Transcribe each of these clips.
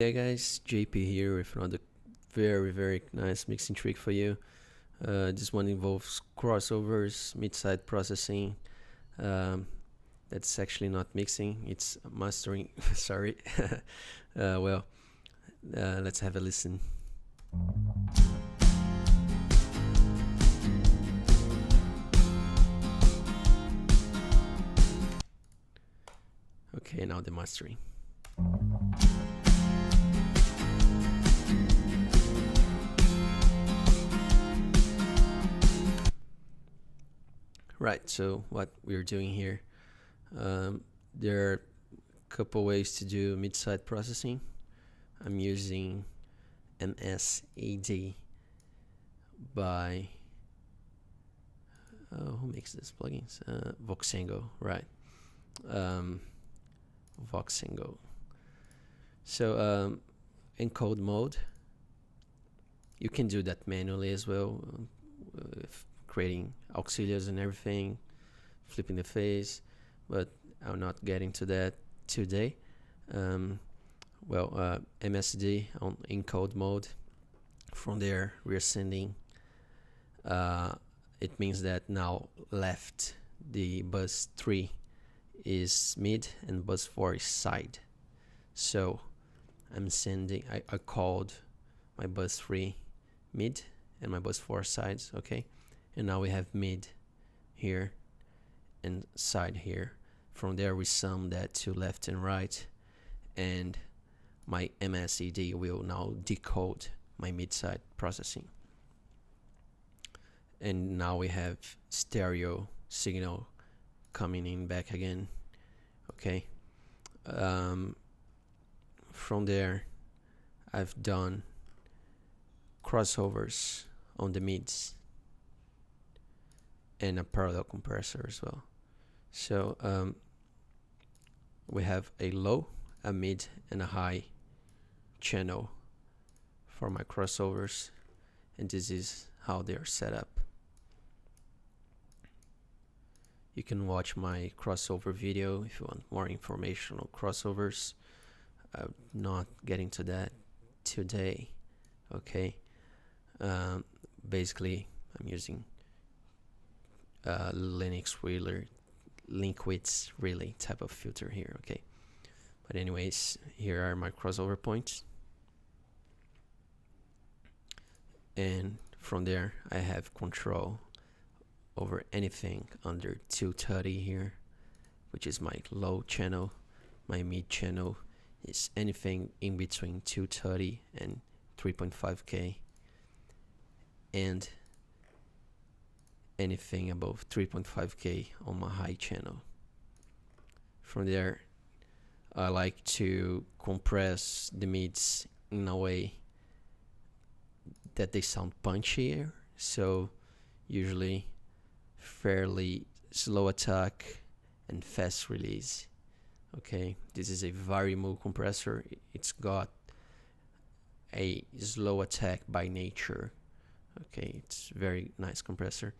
Hey guys, JP here with another very nice mixing trick for you. This one involves crossovers, mid-side processing. Um, that's actually not mixing, it's mastering. Sorry. Well, let's have a listen. Okay, now the mastering. Right, so what we're doing here, there are a couple ways to do mid-side processing. I'm using MSAD by who makes this plugins? Voxengo, right? Voxengo. So encode mode, you can do that manually as well, with creating auxiliaries and everything, flipping the phase, but I'm not getting to that today. MSD on encode mode. From there, we're sending. It means that now left the bus 3 is mid and bus 4 is side. So I'm sending. I called my bus 3 mid and my bus 4 sides. Okay, and now we have mid here and side here. From there we sum that to left and right, and my MSED will now decode my mid-side processing. And now we have stereo signal coming in back again. Okay. From there I've done crossovers on the mids and a parallel compressor as well. So we have a low, a mid, and a high channel for my crossovers, and this is how they are set up. You can watch my crossover video if you want more information on crossovers. I'm not getting to that today. Okay. Basically, I'm using Linux Wheeler Linkwitz Relay type of filter here. Okay. But anyways, here are my crossover points. And from there, I have control over anything under 230 here, which is my low channel. My mid channel is anything in between 230 and 3.5K, and anything above 3.5K on my high channel. From there, I like to compress the mids in a way that they sound punchier, so usually fairly slow attack and fast release. Okay, this is a variable compressor. It's got a slow attack by nature. Okay, it's very nice compressor.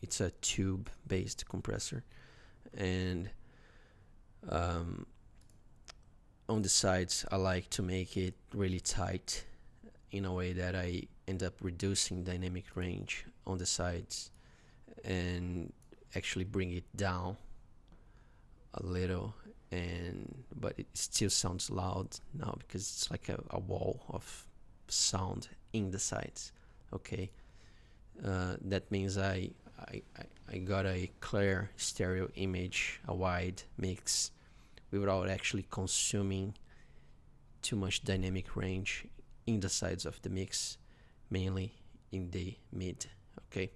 It's a tube based compressor, and on the sides I like to make it really tight in a way that I end up reducing dynamic range on the sides and actually bring it down a little, but it still sounds loud now because it's like a wall of sound in the sides. Okay, that means I got a clear stereo image, a wide mix, without actually consuming too much dynamic range in the sides of the mix, mainly in the mid. Okay,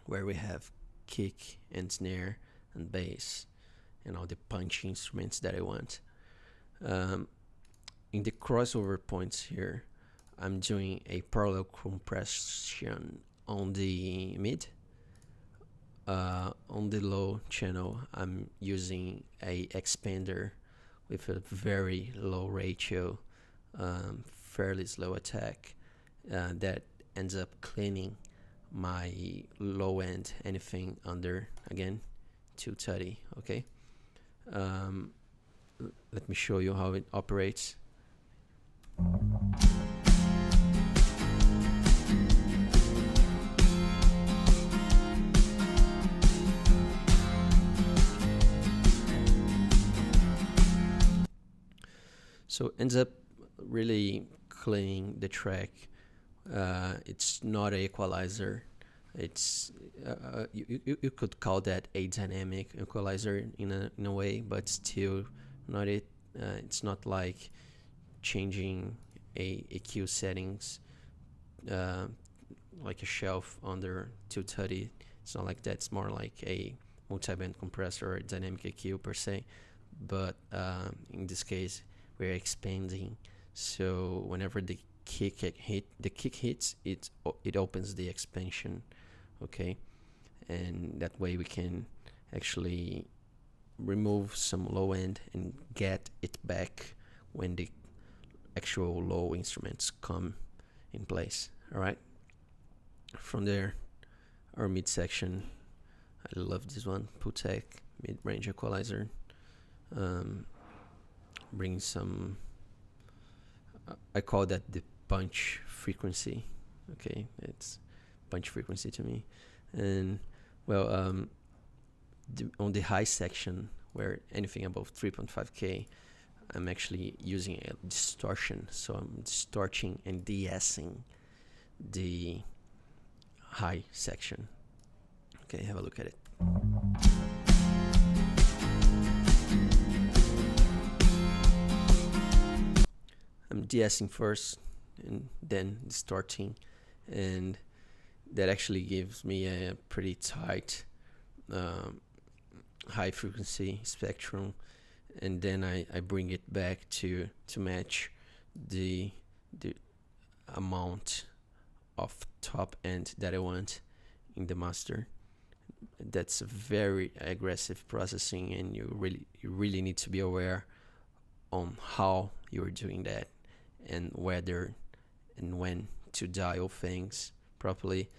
where we have kick and snare and bass and all the punch instruments that I want. In the crossover points here, I'm doing a parallel compression on the mid. On the low channel, I'm using a expander with a very low ratio, fairly slow attack, that ends up cleaning my low end, anything under, again, 230. Okay. let me show you how it operates. So ends up really cleaning the track. It's not an equalizer. It's you could call that a dynamic equalizer in a way, but still not it. It's not like changing a EQ settings, like a shelf under 230. It's not like that. It's more like a multi-band compressor or dynamic EQ per se. But in this case, we're expanding. So whenever the kick hits, it opens the expansion. Okay, and that way we can actually remove some low end and get it back when the actual low instruments come in place. All right, from there, our mid section, I love this one, Putek mid-range equalizer. Bring some, I call that the punch frequency. Okay, it's punch frequency to me. And well, on the high section, where anything above 3.5K, I'm actually using a distortion. So I'm distorting and de-essing the high section. Okay, have a look at it. I'm de-essing first and then distorting, and that actually gives me a pretty tight high frequency spectrum, and then I bring it back to match the amount of top end that I want in the master. That's a very aggressive processing, and you really need to be aware on how you're doing that and whether and when to dial things properly.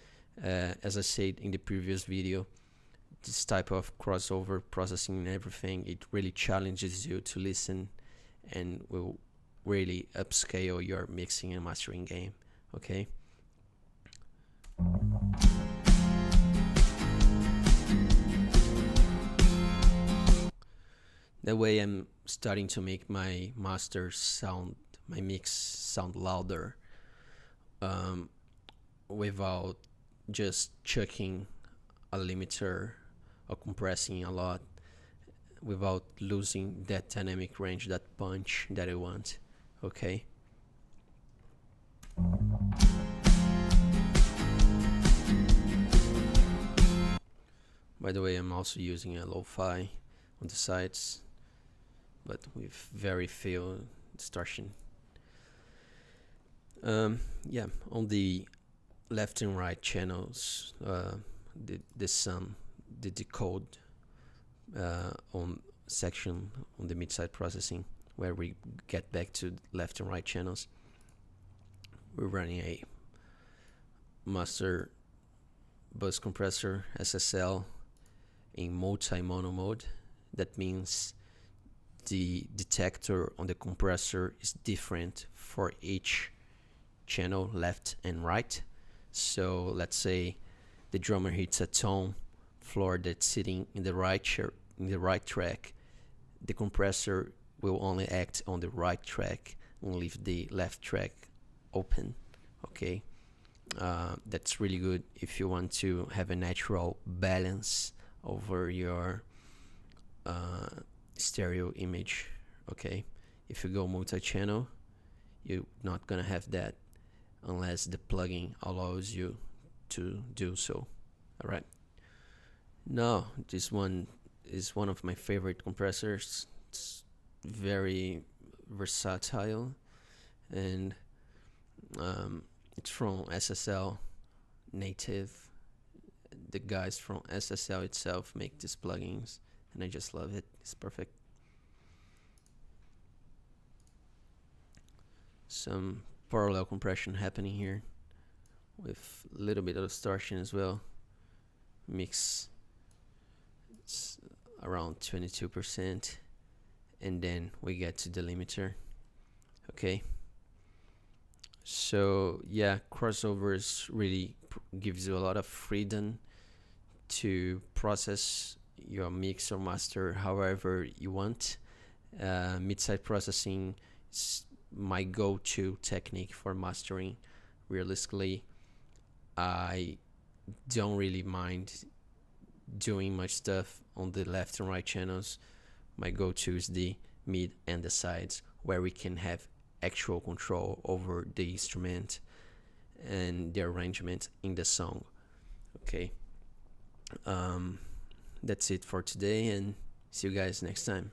As I said in the previous video, this type of crossover processing and everything, it really challenges you to listen and will really upscale your mixing and mastering game. Okay. That way I'm starting to make my masters sound, my mix sound louder, without just chucking a limiter or compressing a lot, without losing that dynamic range, that punch that I want. Okay. By the way, I'm also using a lo-fi on the sides, but with very few distortion. Yeah, on the left and right channels, the sum, the decode on section on the mid-side processing, where we get back to left and right channels, we're running a master bus compressor SSL in multi-mono mode. That means the detector on the compressor is different for each channel, left and right. So let's say the drummer hits a tone floor that's sitting in the right track, the compressor will only act on the right track and leave the left track open. Okay, that's really good if you want to have a natural balance over your stereo image. Okay, if you go multi-channel, you're not gonna have that unless the plugin allows you to do so. All right, now this one is one of my favorite compressors. It's very versatile, and it's from SSL native. The guys from SSL itself make these plugins, and I just love it. It's perfect. Some parallel compression happening here with a little bit of distortion as well. Mix, it's around 22%, and then we get to the limiter. Okay, so yeah, crossovers really gives you a lot of freedom to process your mix or master however you want. Mid-side processing is my go-to technique for mastering. Realistically, I don't really mind doing much stuff on the left and right channels. My go-to is the mid and the sides, where we can have actual control over the instrument and the arrangement in the song. Okay, that's it for today, and see you guys next time.